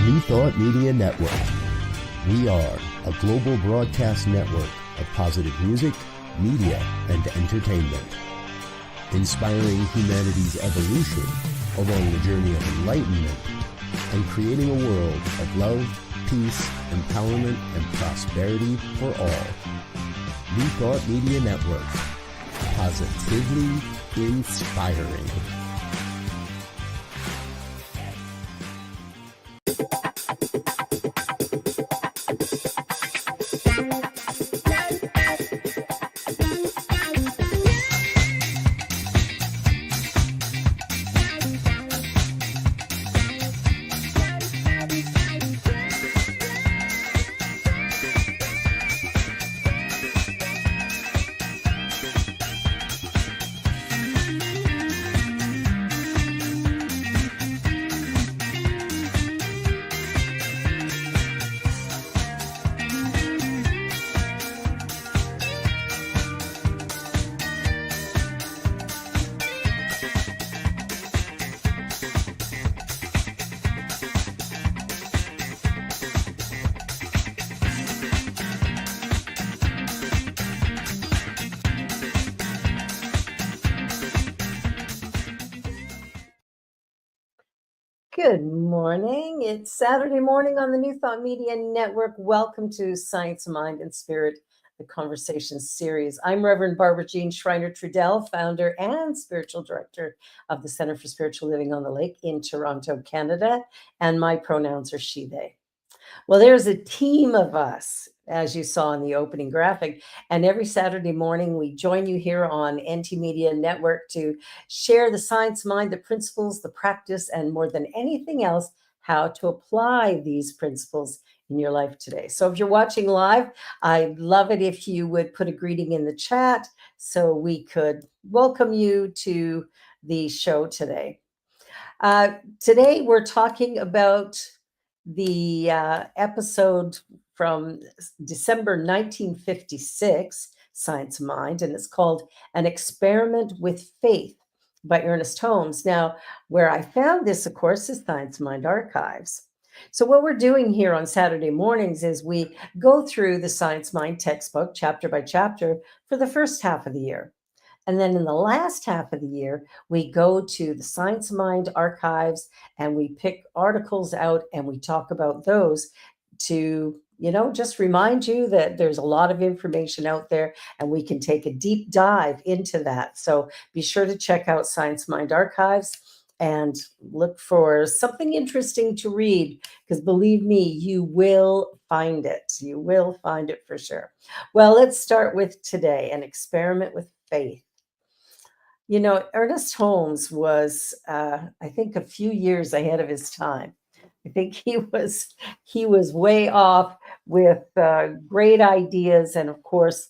New Thought Media Network. We are a global broadcast network of positive music, media, and entertainment, inspiring humanity's evolution along the journey of enlightenment and creating a world of love, peace, empowerment, and prosperity for all. New Thought Media Network. Positively inspiring. Good morning. It's Saturday morning on the New Thought Media Network. Welcome to Science, Mind, and Spirit, the Conversation Series. I'm Reverend Barbara Jean Schreiner-Trudell, founder and spiritual director of the Center for Spiritual Living on the Lake in Toronto, Canada, and my pronouns are she, they. Well, there's a team of us, as you saw in the opening graphic, and every Saturday morning we join you here on NT Media Network to share the science, mind, the principles, the practice, and more than anything else, how to apply these principles in your life today. So if you're watching live, I'd love it if you would put a greeting in the chat so we could welcome you to the show today. Today we're talking about the episode from December 1956, Science Mind, and it's called An Experiment with Faith by Ernest Holmes. Now, where I found this, of course, is Science Mind Archives. So what we're doing here on Saturday mornings is we go through the Science Mind textbook chapter by chapter for the first half of the year. And then in the last half of the year, we go to the Science Mind Archives and we pick articles out and we talk about those to, just remind you that there's a lot of information out there and we can take a deep dive into that. So be sure to check out Science Mind Archives and look for something interesting to read, because believe me, you will find it. You will find it for sure. Well, let's start with today, An Experiment with Faith. Ernest Holmes was, I think, a few years ahead of his time. I think he was way off with great ideas. And of course,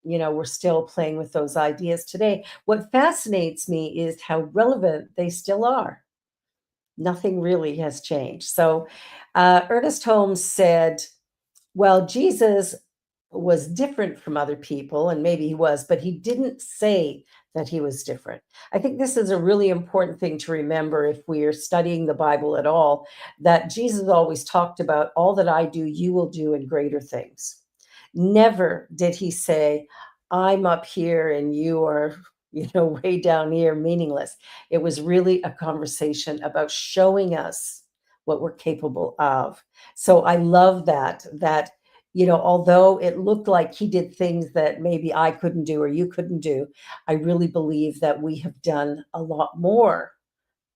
we're still playing with those ideas today. What fascinates me is how relevant they still are. Nothing really has changed. So Ernest Holmes said, well, Jesus was different from other people, and maybe he was, but he didn't say that he was different. I think this is a really important thing to remember if we are studying the Bible at all, that Jesus always talked about all that I do, you will do, and greater things. Never did he say, I'm up here and you are, way down here, meaningless. It was really a conversation about showing us what we're capable of. So I love that although it looked like he did things that maybe I couldn't do or you couldn't do, I really believe that we have done a lot more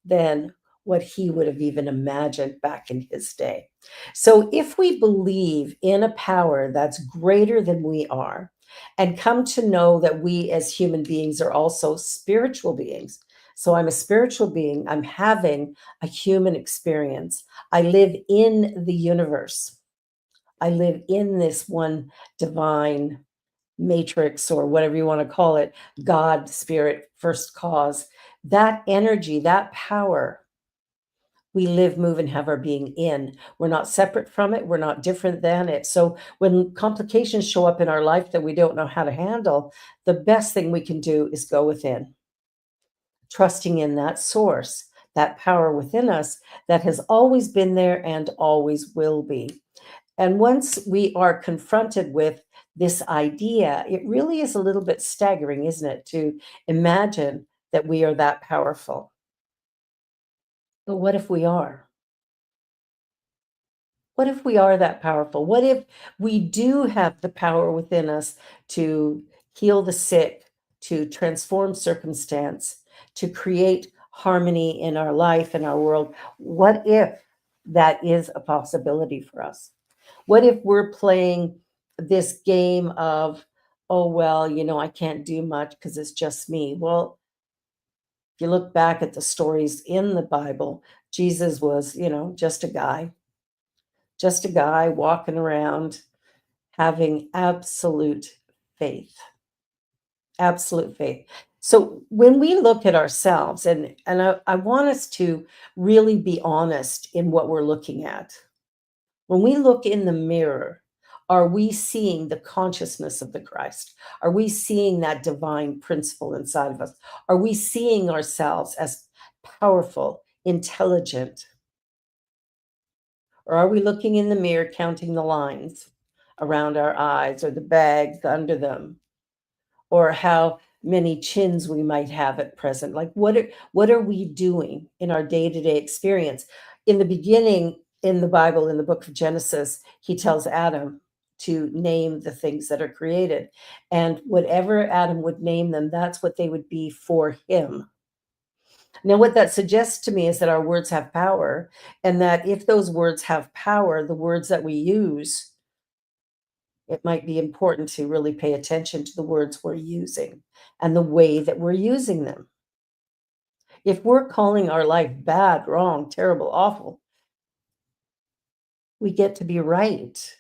than what he would have even imagined back in his day. So if we believe in a power that's greater than we are, and come to know that we as human beings are also spiritual beings. So I'm a spiritual being. I'm having a human experience. I live in the universe. I live in this one divine matrix, or whatever you want to call it, God, spirit, first cause. That energy, that power, we live, move, and have our being in. We're not separate from it. We're not different than it. So when complications show up in our life that we don't know how to handle, the best thing we can do is go within, trusting in that source that power within us that has always been there and always will be. And once we are confronted with this idea, it really is a little bit staggering, isn't it, to imagine that we are that powerful. But what if we are? What if we are that powerful? What if we do have the power within us to heal the sick, to transform circumstance, to create harmony in our life and our world? What if that is a possibility for us? What if we're playing this game of, oh, well, I can't do much because it's just me? Well, if you look back at the stories in the Bible, Jesus was, just a guy walking around having faith, absolute faith. So when we look at ourselves, and I want us to really be honest in what we're looking at. When we look in the mirror, are we seeing the consciousness of the Christ? Are we seeing that divine principle inside of us? Are we seeing ourselves as powerful, intelligent, or are we looking in the mirror counting the lines around our eyes or the bags under them or how many chins we might have at present? Like what are we doing in our day-to-day experience? In the beginning in the Bible, in the book of Genesis, he tells Adam to name the things that are created. And whatever Adam would name them, that's what they would be for him. Now, what that suggests to me is that our words have power, and that if those words have power, the words that we use, it might be important to really pay attention to the words we're using and the way that we're using them. If we're calling our life bad, wrong, terrible, awful, we get to be right.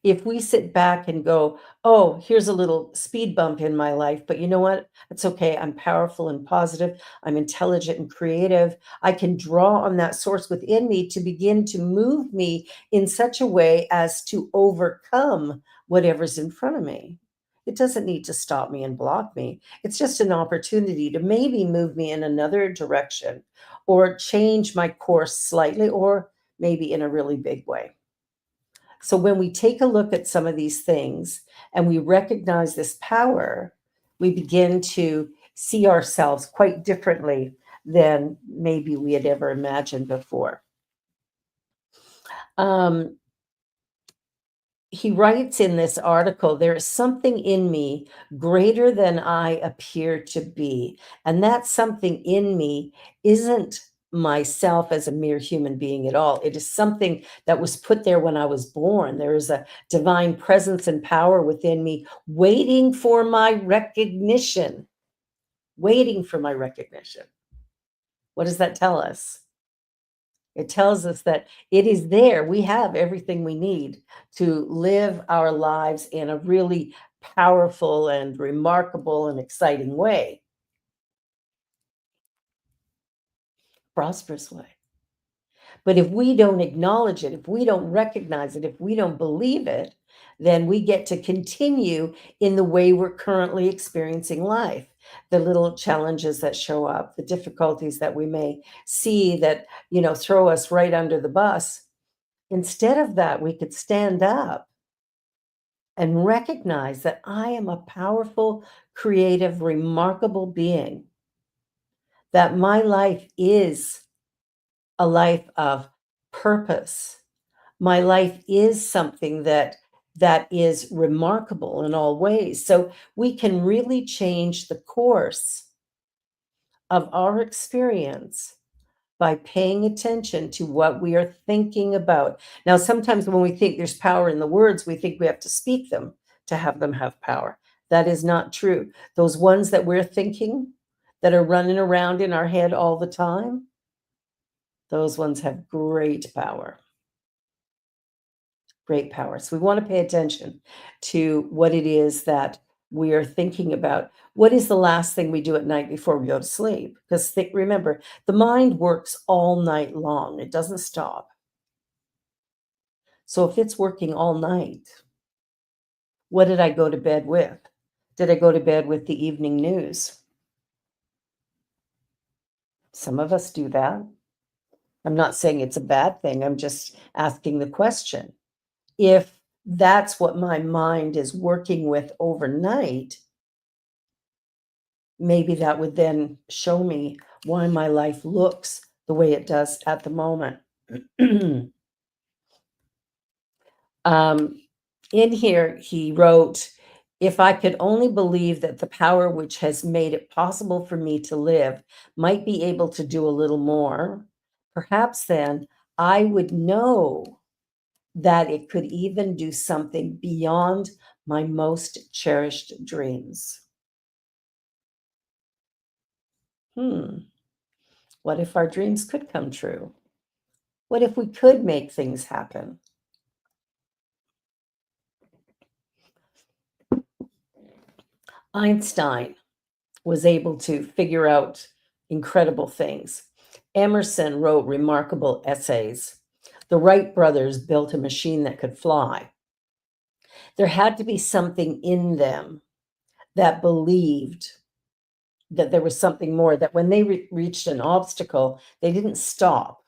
If we sit back and go, oh, here's a little speed bump in my life, but you know what? It's okay. I'm powerful and positive. I'm intelligent and creative. I can draw on that source within me to begin to move me in such a way as to overcome whatever's in front of me. It doesn't need to stop me and block me. It's just an opportunity to maybe move me in another direction or change my course slightly or maybe in a really big way. So when we take a look at some of these things and we recognize this power, we begin to see ourselves quite differently than maybe we had ever imagined before. Um, he writes in this article, there is something in me greater than I appear to be. And that something in me isn't myself as a mere human being at all. It is something that was put there when I was born. There is a divine presence and power within me waiting for my recognition, waiting for my recognition. What does that tell us? It tells us that it is there. We have everything we need to live our lives in a really powerful and remarkable and exciting way, prosperous way. But if we don't acknowledge it, if we don't recognize it, if we don't believe it, then we get to continue in the way we're currently experiencing life. The little challenges that show up, the difficulties that we may see that, throw us right under the bus. Instead of that, we could stand up and recognize that I am a powerful, creative, remarkable being, that my life is a life of purpose. My life is something that is remarkable in all ways. So we can really change the course of our experience by paying attention to what we are thinking about. Now, sometimes when we think there's power in the words, we think we have to speak them to have them have power. That is not true. Those ones that we're thinking that are running around in our head all the time, those ones have great power. Great power. So we want to pay attention to what it is that we are thinking about. What is the last thing we do at night before we go to sleep? Because remember, the mind works all night long. It doesn't stop. So if it's working all night, what did I go to bed with? Did I go to bed with the evening news? Some of us do that. I'm not saying it's a bad thing. I'm just asking the question. If that's what my mind is working with overnight, maybe that would then show me why my life looks the way it does at the moment. In here, he wrote, if I could only believe that the power which has made it possible for me to live might be able to do a little more, perhaps then I would know that it could even do something beyond my most cherished dreams. What if our dreams could come true? What if we could make things happen? Einstein was able to figure out incredible things. Emerson wrote remarkable essays. The Wright brothers built a machine that could fly. There had to be something in them that believed that there was something more, that when they reached an obstacle, they didn't stop.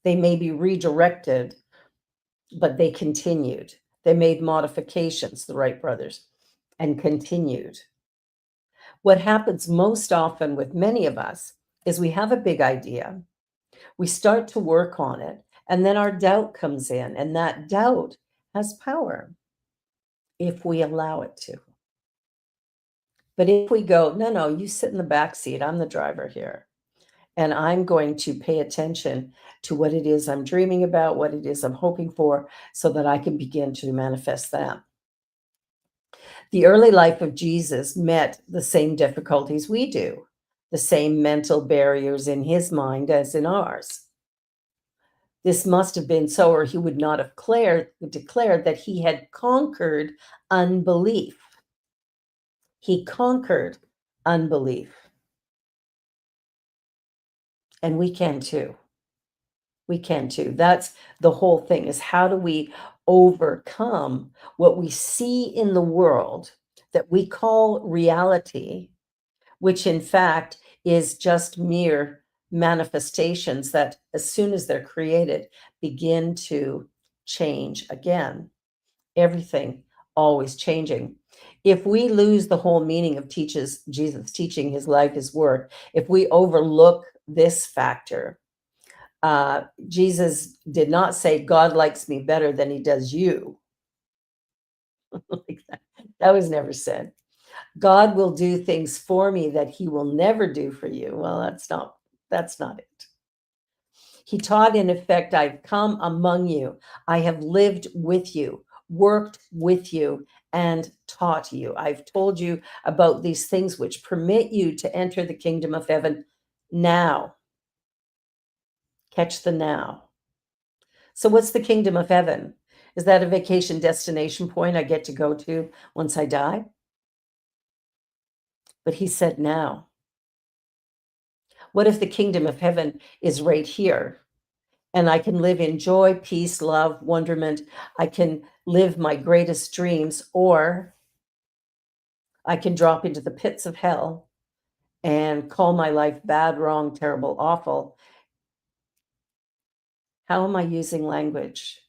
They maybe redirected, but they continued. They made modifications, the Wright brothers, and continued. What happens most often with many of us is we have a big idea, we start to work on it, and then our doubt comes in, and that doubt has power if we allow it to. But if we go, no, no, you sit in the back seat, I'm the driver here, and I'm going to pay attention to what it is I'm dreaming about, what it is I'm hoping for, so that I can begin to manifest that. The early life of Jesus met the same difficulties we do, the same mental barriers in his mind as in ours. This must have been so, or he would not have declared that he had conquered unbelief. He conquered unbelief. And we can too. We can too. That's the whole thing, is how do we overcome what we see in the world that we call reality, which in fact is just mere manifestations that, as soon as they're created, begin to change again. Everything always changing. If we lose the whole meaning of Jesus' teaching, his life, his work, if we overlook this factor, Jesus did not say, God likes me better than he does you. Like that. That was never said. God will do things for me that he will never do for you. Well, that's not it. He taught, in effect, I've come among you. I have lived with you, worked with you, and taught you. I've told you about these things which permit you to enter the kingdom of heaven now. Catch the now. So what's the kingdom of heaven? Is that a vacation destination point I get to go to once I die? But he said now. What if the kingdom of heaven is right here? And I can live in joy, peace, love, wonderment. I can live my greatest dreams, or I can drop into the pits of hell and call my life bad, wrong, terrible, awful. How am I using language?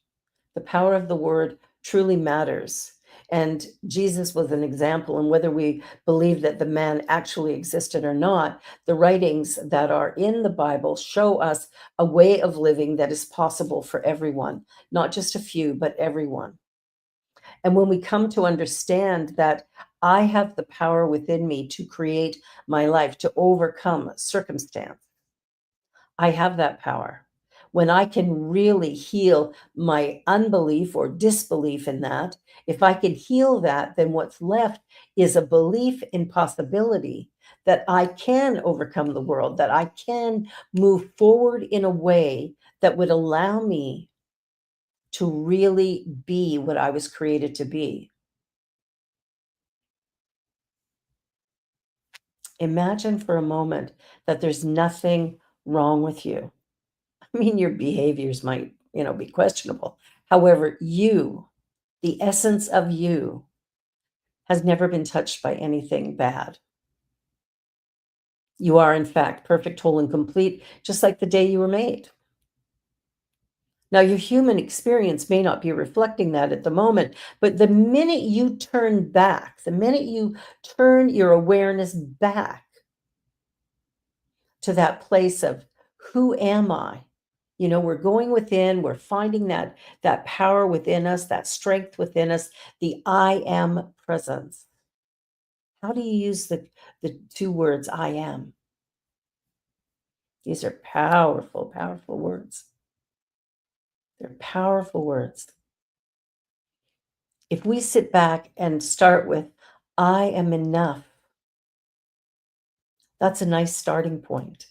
The power of the word truly matters. And Jesus was an example. And whether we believe that the man actually existed or not, the writings that are in the Bible show us a way of living that is possible for everyone, not just a few, but everyone. And when we come to understand that I have the power within me to create my life, to overcome circumstance, I have that power. When I can really heal my unbelief or disbelief in that, if I can heal that, then what's left is a belief in possibility that I can overcome the world, that I can move forward in a way that would allow me to really be what I was created to be. Imagine for a moment that there's nothing wrong with you. I mean, your behaviors might, be questionable. However, you, the essence of you, has never been touched by anything bad. You are, in fact, perfect, whole, and complete, just like the day you were made. Now, your human experience may not be reflecting that at the moment, but the minute you turn back, the minute you turn your awareness back to that place of who am I? You know, we're going within, we're finding that power within us, that strength within us, the I am presence. How do you use the two words I am? These are powerful, powerful words. They're powerful words. If we sit back and start with I am enough, that's a nice starting point.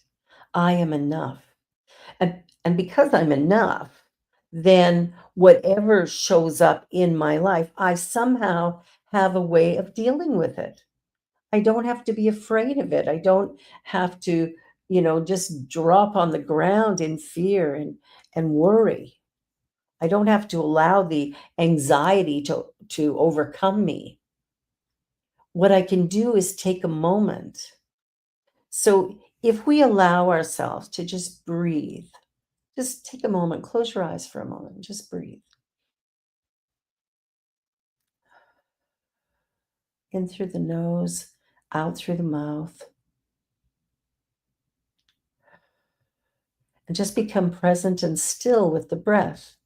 I am enough. And because I'm enough, then whatever shows up in my life, I somehow have a way of dealing with it. I don't have to be afraid of it. I don't have to, just drop on the ground in fear and worry. I don't have to allow the anxiety to overcome me. What I can do is take a moment. So if we allow ourselves to just breathe, just take a moment, close your eyes for a moment, and just breathe. In through the nose, out through the mouth, and just become present and still with the breath.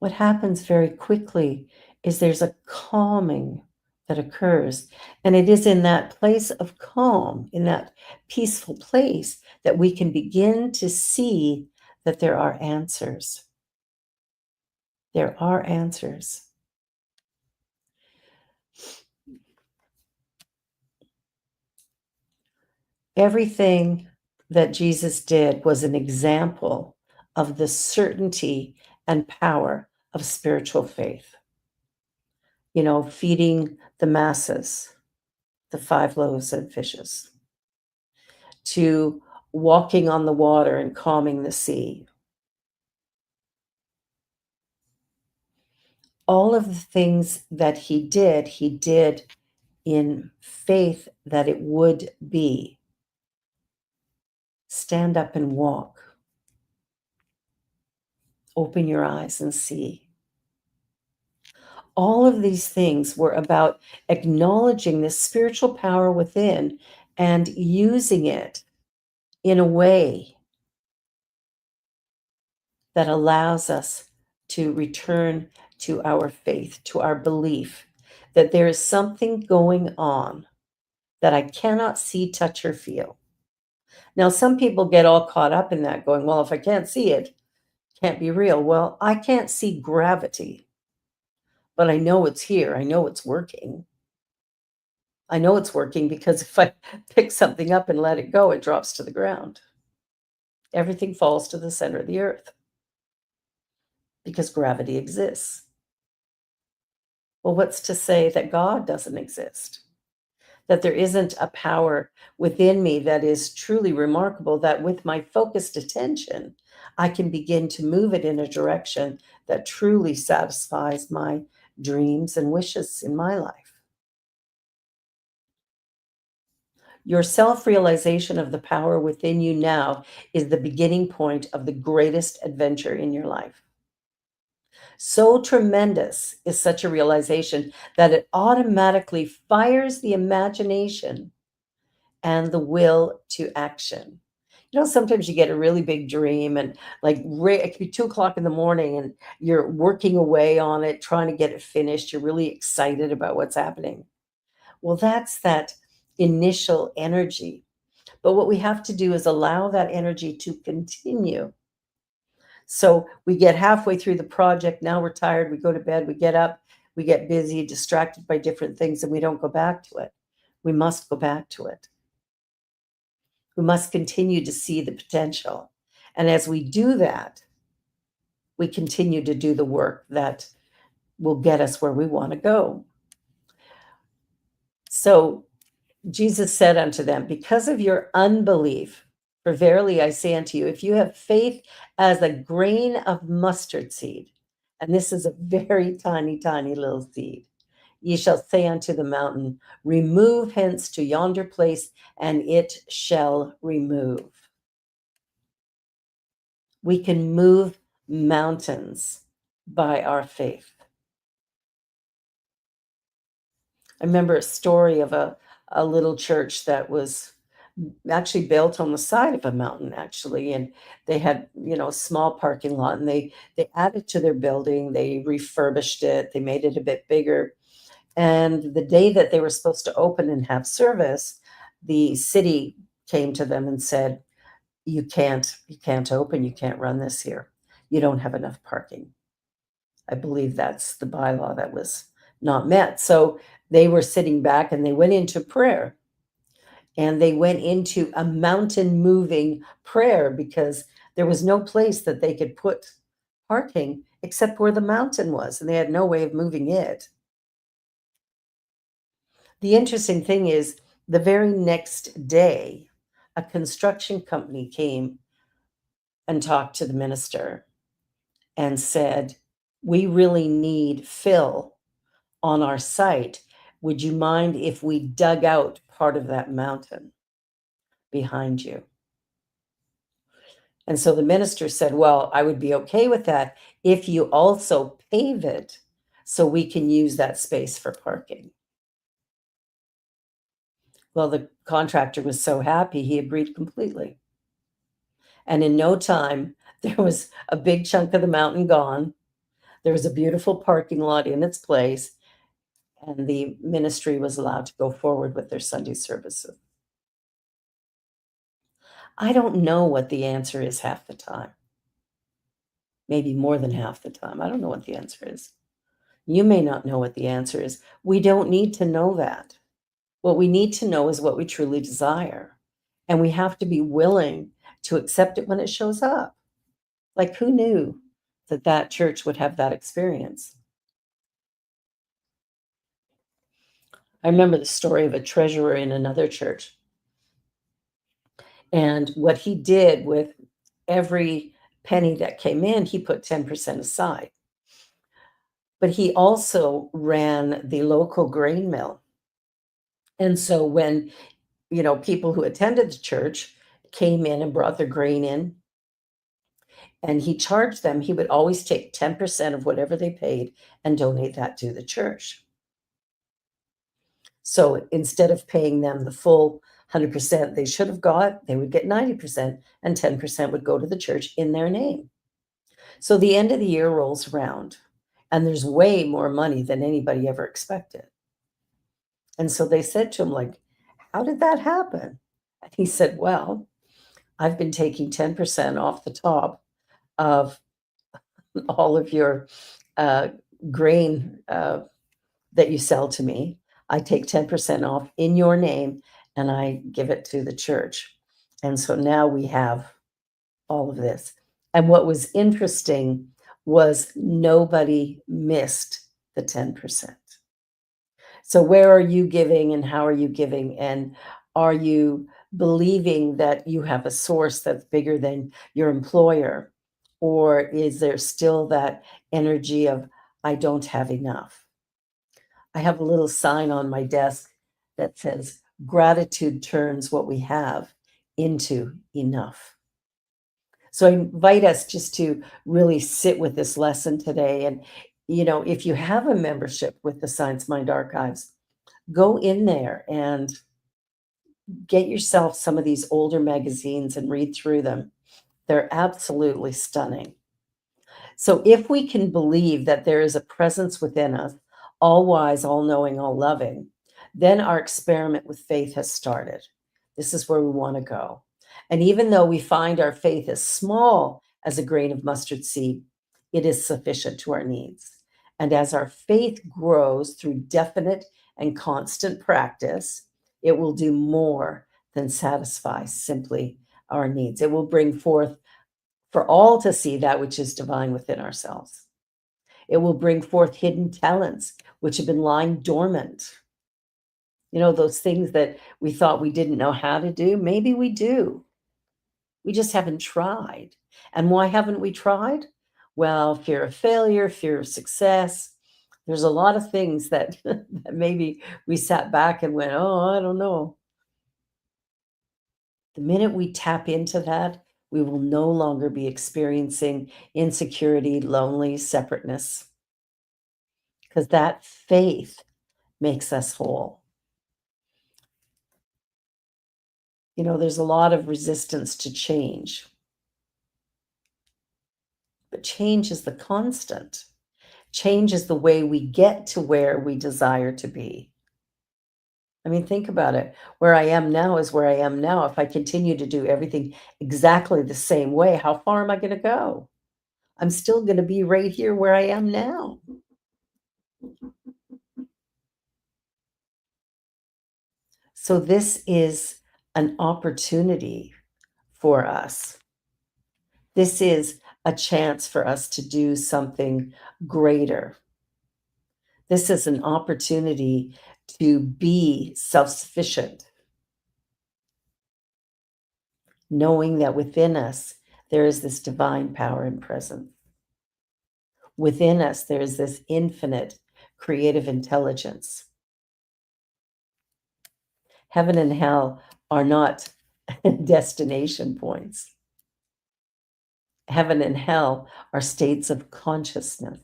What happens very quickly is there's a calming that occurs. And it is in that place of calm, in that peaceful place, that we can begin to see that there are answers. There are answers. Everything that Jesus did was an example of the certainty and power of spiritual faith. Feeding the masses, the 5 loaves and fishes, to walking on the water and calming the sea. All of the things that he did in faith that it would be. Stand up and walk. Open your eyes and see. All of these things were about acknowledging this spiritual power within and using it in a way that allows us to return to our faith, to our belief that there is something going on that I cannot see, touch, or feel. Now, some people get all caught up in that, going, well, if I can't see it, it can't be real. Well, I can't see gravity, but I know it's here. I know it's working. I know it's working because if I pick something up and let it go, it drops to the ground. Everything falls to the center of the earth because gravity exists. Well, what's to say that God doesn't exist? That there isn't a power within me that is truly remarkable, that with my focused attention, I can begin to move it in a direction that truly satisfies my dreams and wishes in my life. Your self-realization of the power within you now is the beginning point of the greatest adventure in your life. So tremendous is such a realization that it automatically fires the imagination and the will to action. Sometimes you get a really big dream and it could be 2 o'clock in the morning and you're working away on it, trying to get it finished. You're really excited about what's happening. Well, that's that initial energy. But what we have to do is allow that energy to continue. So we get halfway through the project. Now we're tired. We go to bed. We get up. We get busy, distracted by different things, and we don't go back to it. We must go back to it. We must continue to see the potential. And as we do that, we continue to do the work that will get us where we want to go. So Jesus said unto them, because of your unbelief, for verily I say unto you, if you have faith as a grain of mustard seed, and this is a very tiny, tiny little seed, ye shall say unto the mountain, remove hence to yonder place, and it shall remove. We can move mountains by our faith. I remember a story of a little church that was actually built on the side of a mountain, actually, and they had, a small parking lot, and they added to their building, they refurbished it, they made it a bit bigger. And the day that they were supposed to open and have service, the city came to them and said, you can't open, you can't run this here. You don't have enough parking. I believe that's the bylaw that was not met. So they were sitting back and they went into prayer, and they went into a mountain moving prayer because there was no place that they could put parking except where the mountain was, and they had no way of moving it. The interesting thing is, the very next day, a construction company came and talked to the minister and said, we really need fill on our site. Would you mind if we dug out part of that mountain behind you? And so the minister said, well, I would be okay with that if you also pave it so we can use that space for parking. Well, the contractor was so happy, he agreed completely. And in no time, there was a big chunk of the mountain gone. There was a beautiful parking lot in its place, and the ministry was allowed to go forward with their Sunday services. I don't know what the answer is half the time. Maybe more than half the time. I don't know what the answer is. You may not know what the answer is. We don't need to know that. What we need to know is what we truly desire. And we have to be willing to accept it when it shows up. Like, who knew that that church would have that experience? I remember the story of a treasurer in another church. And what he did with every penny that came in, he put 10% aside. But he also ran the local grain mill. And so when, people who attended the church came in and brought their grain in, and he charged them, he would always take 10% of whatever they paid and donate that to the church. So instead of paying them the full 100% they should have got, they would get 90%, and 10% would go to the church in their name. So the end of the year rolls around, and there's way more money than anybody ever expected. And so they said to him, like, how did that happen? And he said, well, I've been taking 10% off the top of all of your grain that you sell to me. I take 10% off in your name, and I give it to the church. And so now we have all of this. And what was interesting was nobody missed the 10%. So where are you giving, and how are you giving? And are you believing that you have a source that's bigger than your employer? Or is there still that energy of, I don't have enough? I have a little sign on my desk that says, gratitude turns what we have into enough. So I invite us just to really sit with this lesson today. And, if you have a membership with the Science Mind Archives, go in there and get yourself some of these older magazines and read through them. They're absolutely stunning. So if we can believe that there is a presence within us, all wise, all knowing, all loving, then our experiment with faith has started. This is where we want to go. And even though we find our faith as small as a grain of mustard seed, it is sufficient to our needs. And as our faith grows through definite and constant practice, it will do more than satisfy simply our needs. It will bring forth for all to see that which is divine within ourselves. It will bring forth hidden talents which have been lying dormant. Those things that we thought we didn't know how to do, maybe we do. We just haven't tried. And why haven't we tried? Well, fear of failure, fear of success, There's a lot of things that, that maybe we sat back and went, oh, I don't know. The minute we tap into that, we will no longer be experiencing insecurity, lonely, separateness, because that faith makes us whole. There's a lot of resistance to change, but change is the constant. Change is the way we get to where we desire to be. I mean, think about it. Where I am now is where I am now. If I continue to do everything exactly the same way, how far am I going to go? I'm still going to be right here where I am now. So, this is an opportunity for us. This is a chance for us to do something greater. This is an opportunity to be self sufficient, knowing that within us there is this divine power and presence. Within us, there is this infinite creative intelligence. Heaven and hell are not destination points. Heaven and hell are states of consciousness.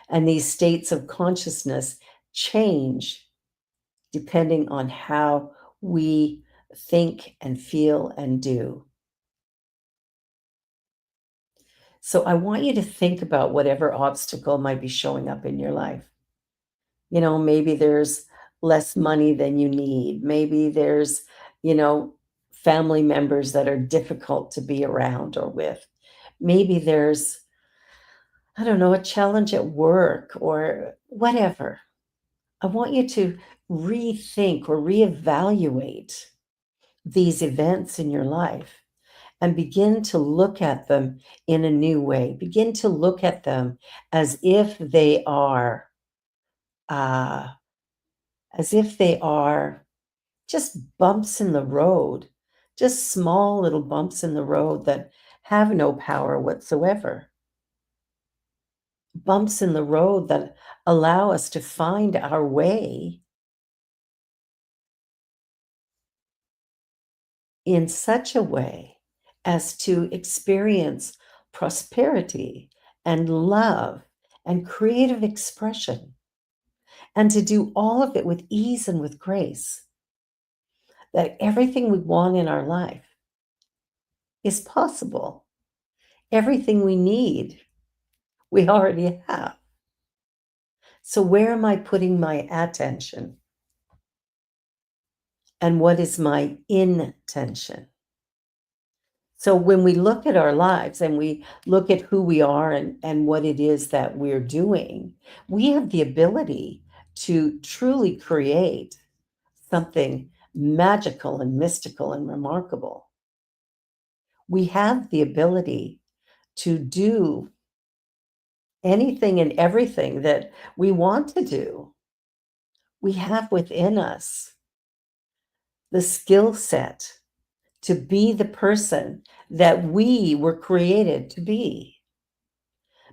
And these states of consciousness change depending on how we think and feel and do. So I want you to think about whatever obstacle might be showing up in your life. Maybe there's less money than you need. Maybe there's, you know, family members that are difficult to be around or with. Maybe there's, I don't know, a challenge at work or whatever. I want you to rethink or reevaluate these events in your life and begin to look at them in a new way. Begin to look at them as if they are, uh, as if they are just bumps in the road, just small little bumps in the road that have no power whatsoever. Bumps in the road that allow us to find our way in such a way as to experience prosperity and love and creative expression, and to do all of it with ease and with grace. That everything we want in our life is possible. Everything we need, we already have. So, where am I putting my attention? And what is my intention? So, when we look at our lives and we look at who we are and what it is that we're doing, we have the ability to truly create something magical and mystical and remarkable. We have the ability to do anything and everything that we want to do. We have within us the skill set to be the person that we were created to be,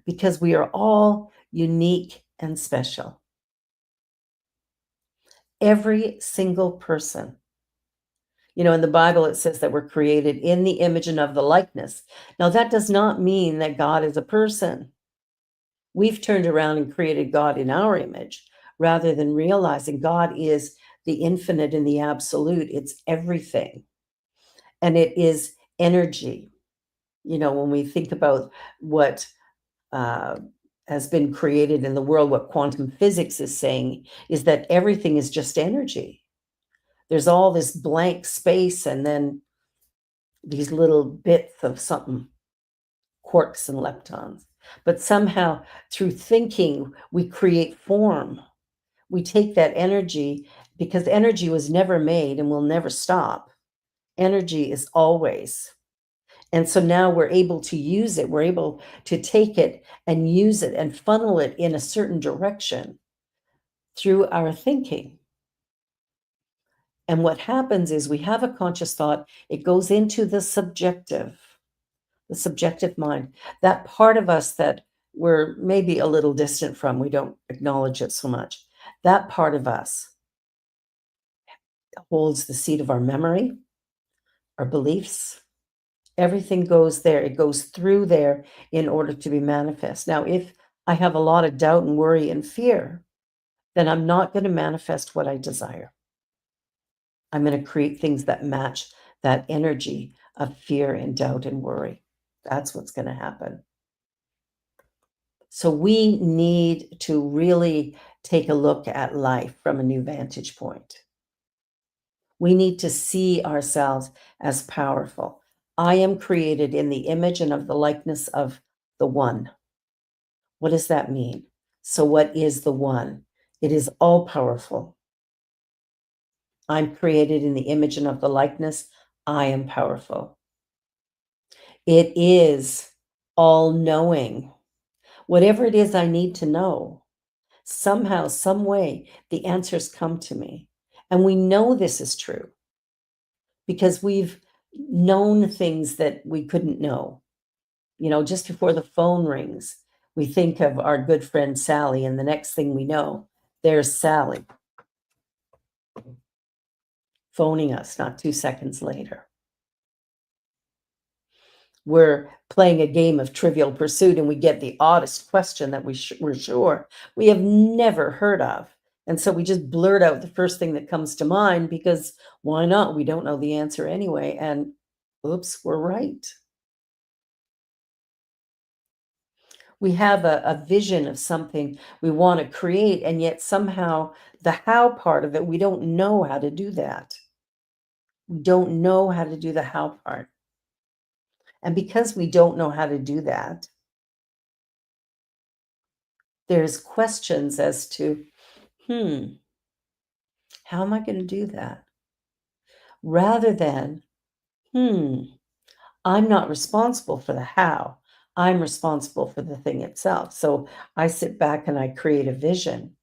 because we are all unique and special. Every single person. In the Bible, it says that we're created in the image and of the likeness. Now, that does not mean that God is a person. We've turned around and created God in our image rather than realizing God is the infinite and the absolute. It's everything. And it is energy. When we think about what has been created in the world, what quantum physics is saying is that everything is just energy. There's all this blank space and then these little bits of something, quarks and leptons. But somehow through thinking, we create form. We take that energy, because energy was never made and will never stop. Energy is always. And so now we're able to use it. We're able to take it and use it and funnel it in a certain direction through our thinking. And what happens is we have a conscious thought, it goes into the subjective mind, that part of us that we're maybe a little distant from, we don't acknowledge it so much. That part of us holds the seat of our memory, our beliefs. Everything goes there. It goes through there in order to be manifest. Now, if I have a lot of doubt and worry and fear, then I'm not going to manifest what I desire. I'm going to create things that match that energy of fear and doubt and worry. That's what's going to happen. So we need to really take a look at life from a new vantage point. We need to see ourselves as powerful. I am created in the image and of the likeness of the One. What does that mean? So, what is the One? It is all powerful. I'm created in the image and of the likeness. I am powerful. It is all knowing. Whatever it is I need to know, somehow, some way, the answers come to me. And we know this is true because we've known things that we couldn't know. You know, just before the phone rings, we think of our good friend Sally, and the next thing we know, there's Sally phoning us not 2 seconds later. We're playing a game of Trivial Pursuit and we get the oddest question that we're sure we have never heard of. And so we just blurt out the first thing that comes to mind because why not? We don't know the answer anyway. And oops, we're right. We have a vision of something we want to create, and yet somehow the how part of it, we don't know how to do that. We don't know how to do the how part. And because we don't know how to do that, there's questions as to, how am I going to do that? Rather than, I'm not responsible for the how. I'm responsible for the thing itself. So I sit back and I create a vision.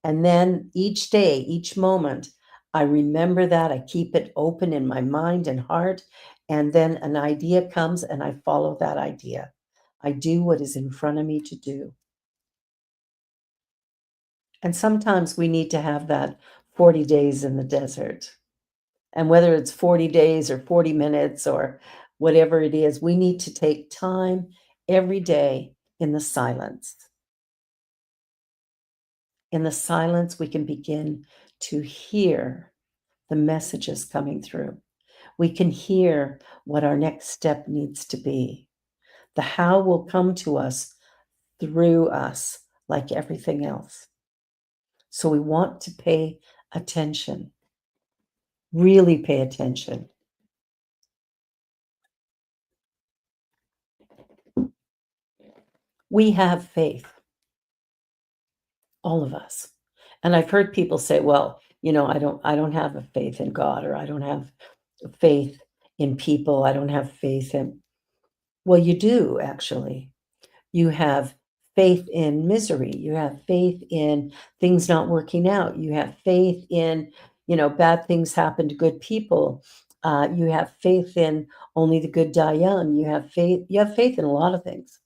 And then each day, each moment, I remember that. I keep it open in my mind and heart. And then an idea comes and I follow that idea. I do what is in front of me to do. And sometimes we need to have that 40 days in the desert. And whether it's 40 days or 40 minutes or whatever it is, we need to take time every day in the silence. In the silence, we can begin to hear the messages coming through. We can hear what our next step needs to be. The how will come to us through us, like everything else. So we want to pay attention, really pay attention. We have faith, all of us. And I've heard people say, well, I don't have a faith in God, or I don't have faith in people. I don't have faith in, well, you do actually. You have faith in misery. You have faith in things not working out. You have faith in, bad things happen to good people. You have faith in only the good die young. You have faith. You have faith in a lot of things.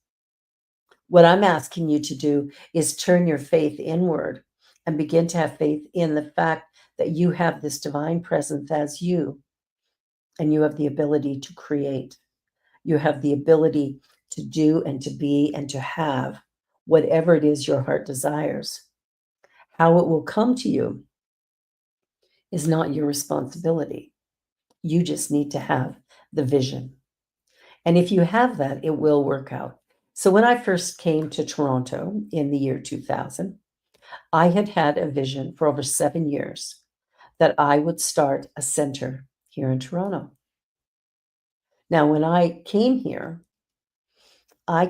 What I'm asking you to do is turn your faith inward and begin to have faith in the fact that you have this divine presence as you, and you have the ability to create. You have the ability to do and to be and to have whatever it is your heart desires. How it will come to you is not your responsibility. You just need to have the vision. And if you have that, it will work out. So when I first came to Toronto in the year 2000, I had had a vision for over 7 years that I would start a center here in Toronto. Now, when I came here, I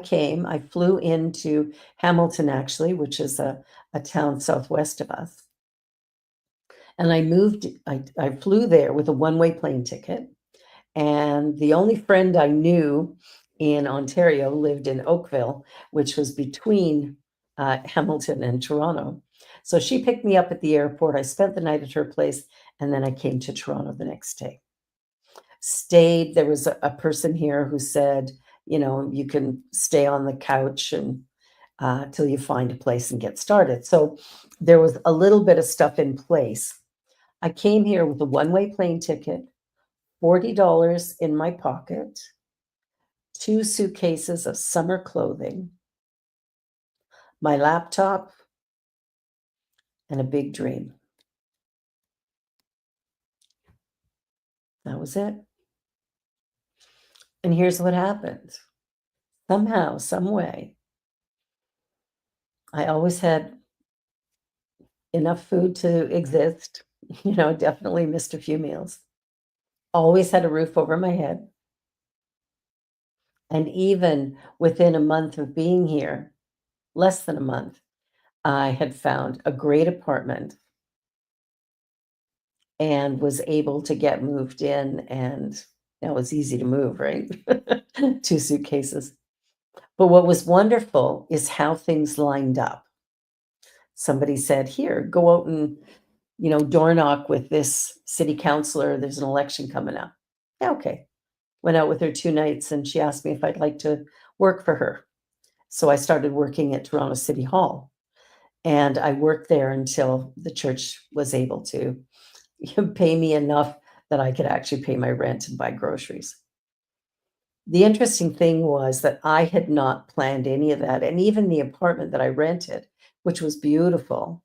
flew into Hamilton, actually, which is a town southwest of us. And I flew there with a one-way plane ticket. And the only friend I knew in Ontario lived in Oakville, which was between Hamilton and Toronto. So she picked me up at the airport. I spent the night at her place, and then I came to Toronto the next day. Stayed. There was a person here who said, you can stay on the couch and till you find a place and get started. So there was a little bit of stuff in place. I came here with a one-way plane ticket, $40 in my pocket, 2 suitcases of summer clothing, my laptop, and a big dream. That was it. And here's what happened. Somehow, some way, I always had enough food to exist. Definitely missed a few meals. Always had a roof over my head. And even within a month of being here, less than a month, I had found a great apartment and was able to get moved in. And that was easy to move, right? 2 suitcases. But what was wonderful is how things lined up. Somebody said, "Here, go out and, door knock with this city councilor. There's an election coming up." Yeah, okay. Went out with her 2 nights and she asked me if I'd like to work for her. So I started working at Toronto City Hall. And I worked there until the church was able to pay me enough that I could actually pay my rent and buy groceries. The interesting thing was that I had not planned any of that. And even the apartment that I rented, which was beautiful,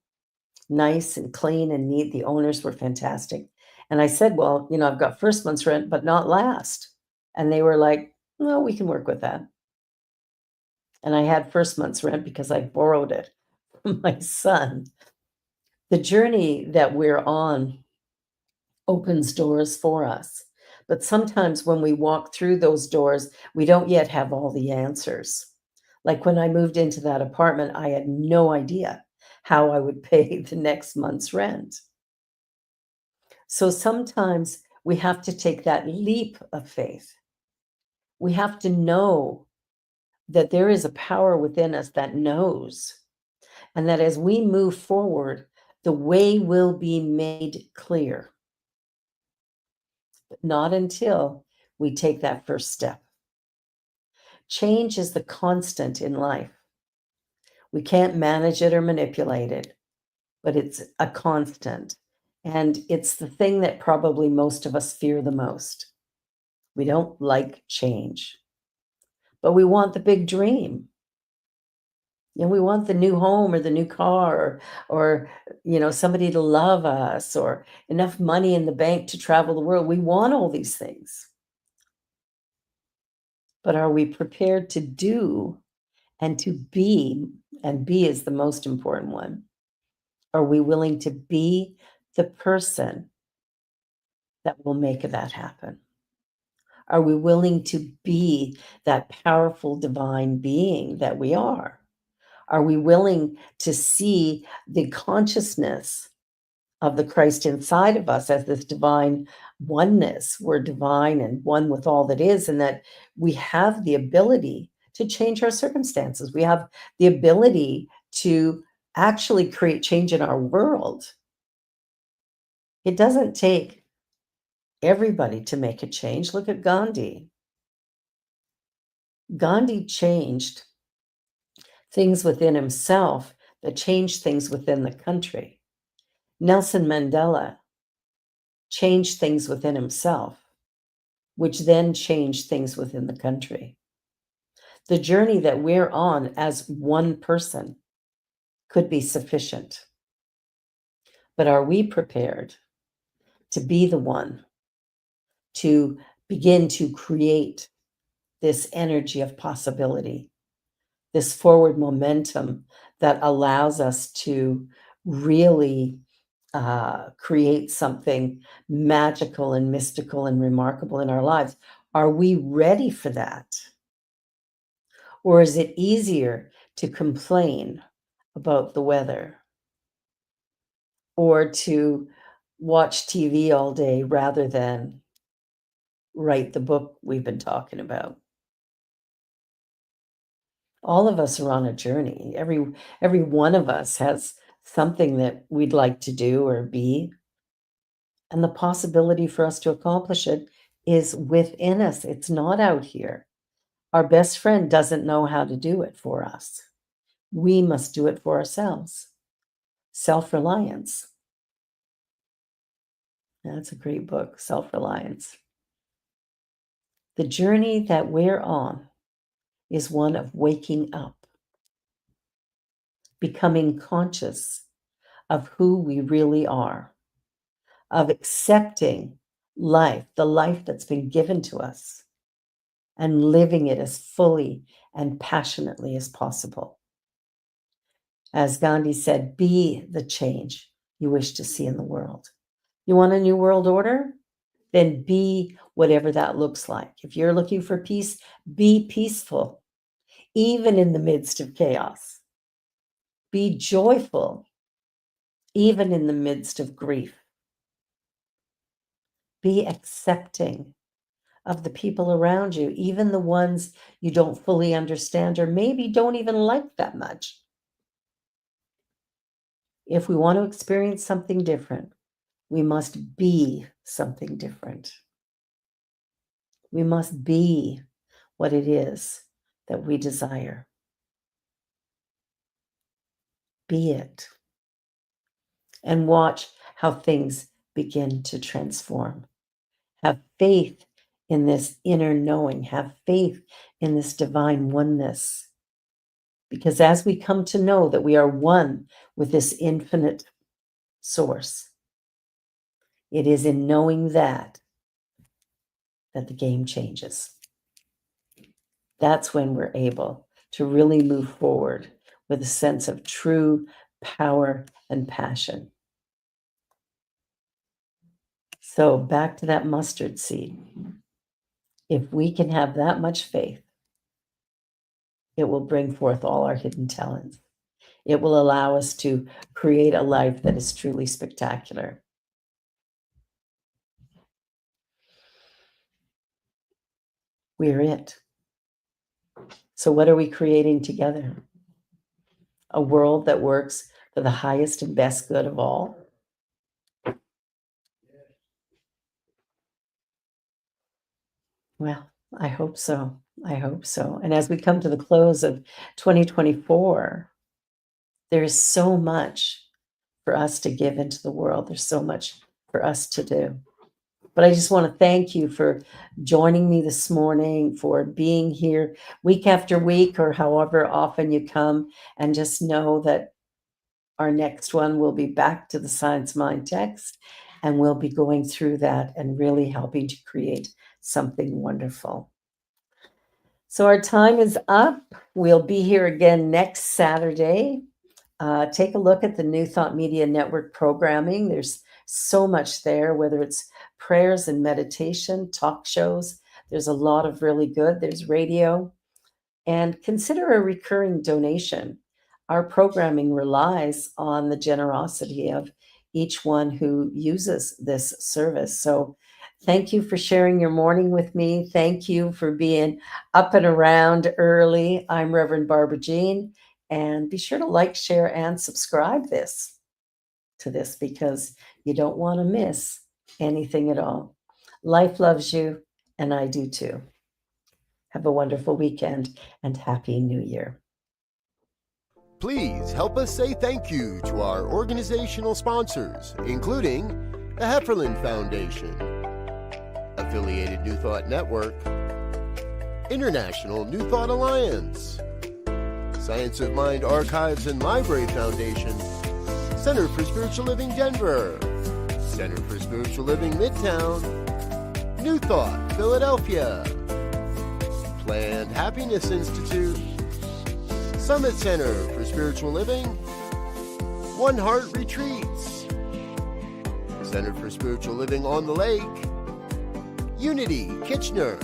nice and clean and neat, the owners were fantastic. And I said, "Well, I've got first month's rent, but not last." And they were like, "Well, we can work with that." And I had first month's rent because I borrowed it from my son. The journey that we're on opens doors for us. But sometimes when we walk through those doors, we don't yet have all the answers. Like when I moved into that apartment, I had no idea how I would pay the next month's rent. So sometimes we have to take that leap of faith. We have to know that there is a power within us that knows, and that as we move forward, the way will be made clear. But not until we take that first step. Change is the constant in life. We can't manage it or manipulate it, but it's a constant. And it's the thing that probably most of us fear the most. We don't like change, but we want the big dream. We want the new home or the new car or somebody to love us or enough money in the bank to travel the world. We want all these things. But are we prepared to do and to be? And be is the most important one. Are we willing to be the person that will make that happen? Are we willing to be that powerful divine being that we are? Are we willing to see the consciousness of the Christ inside of us as this divine oneness? We're divine and one with all that is, and that we have the ability to change our circumstances. We have the ability to actually create change in our world. It doesn't take everybody to make a change. Look at Gandhi. Gandhi changed things within himself that changed things within the country. Nelson Mandela changed things within himself, which then changed things within the country. The journey that we're on as one person could be sufficient. But are we prepared to be the one to begin to create this energy of possibility, this forward momentum that allows us to really create something magical and mystical and remarkable in our lives? Are we ready for that? Or is it easier to complain about the weather or to watch TV all day rather than write the book we've been talking about? All of us are on a journey. Every one of us has something that we'd like to do or be, and the possibility for us to accomplish it is within us. It's not out here. Our best friend doesn't know how to do it for us. We must do it for ourselves. Self-reliance. That's a great book, Self-Reliance. The journey that we're on is one of waking up, becoming conscious of who we really are, of accepting life, the life that's been given to us, and living it as fully and passionately as possible. As Gandhi said, be the change you wish to see in the world. You want a new world order? Then be whatever that looks like. If you're looking for peace, be peaceful, even in the midst of chaos. Be joyful, even in the midst of grief. Be accepting of the people around you, even the ones you don't fully understand or maybe don't even like that much. If we want to experience something different, we must be something different. We must be what it is that we desire. Be it. And watch how things begin to transform. Have faith in this inner knowing. Have faith in this divine oneness. Because as we come to know that we are one with this infinite source, it is in knowing that the game changes. That's when we're able to really move forward with a sense of true power and passion. So back to that mustard seed. If we can have that much faith, it will bring forth all our hidden talents. It will allow us to create a life that is truly spectacular. We're it. So what are we creating together? A world that works for the highest and best good of all? Well, I hope so. I hope so. And as we come to the close of 2024, there is so much for us to give into the world. There's so much for us to do. But I just want to thank you for joining me this morning, for being here week after week or however often you come, and just know that our next one will be back to the Science Mind text, and we'll be going through that and really helping to create something wonderful. So our time is up. We'll be here again next Saturday. Take a look at the New Thought Media Network programming. There's so much there, whether it's prayers and meditation, talk shows. There's a lot of really good. There's radio. And consider a recurring donation. Our programming relies on the generosity of each one who uses this service. So thank you for sharing your morning with me. Thank you for being up and around early. I'm Reverend Barbara Jean. And be sure to like, share, and subscribe to this because you don't want to miss anything at all. Life loves you, and I do too. Have a wonderful weekend and Happy New Year. Please help us say thank you to our organizational sponsors, including the Hefferland Foundation, Affiliated New Thought Network, International New Thought Alliance, Science of Mind Archives and Library Foundation, Center for Spiritual Living Denver, Center for Spiritual Living Midtown, New Thought Philadelphia, Planned Happiness Institute, Summit Center for Spiritual Living, One Heart Retreats, Center for Spiritual Living on the Lake, Unity Kitchener,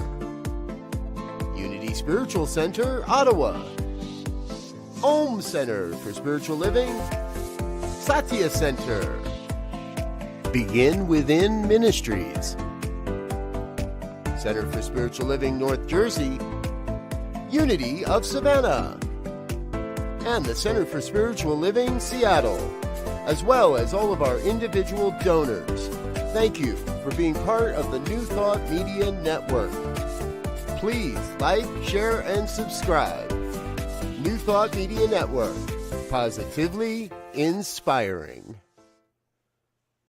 Unity Spiritual Center Ottawa, Om Center for Spiritual Living, Satya Center, Begin Within Ministries, Center for Spiritual Living North Jersey, Unity of Savannah, and the Center for Spiritual Living Seattle, as well as all of our individual donors. Thank you for being part of the New Thought Media Network. Please like, share, and subscribe. New Thought Media Network. Positively inspiring.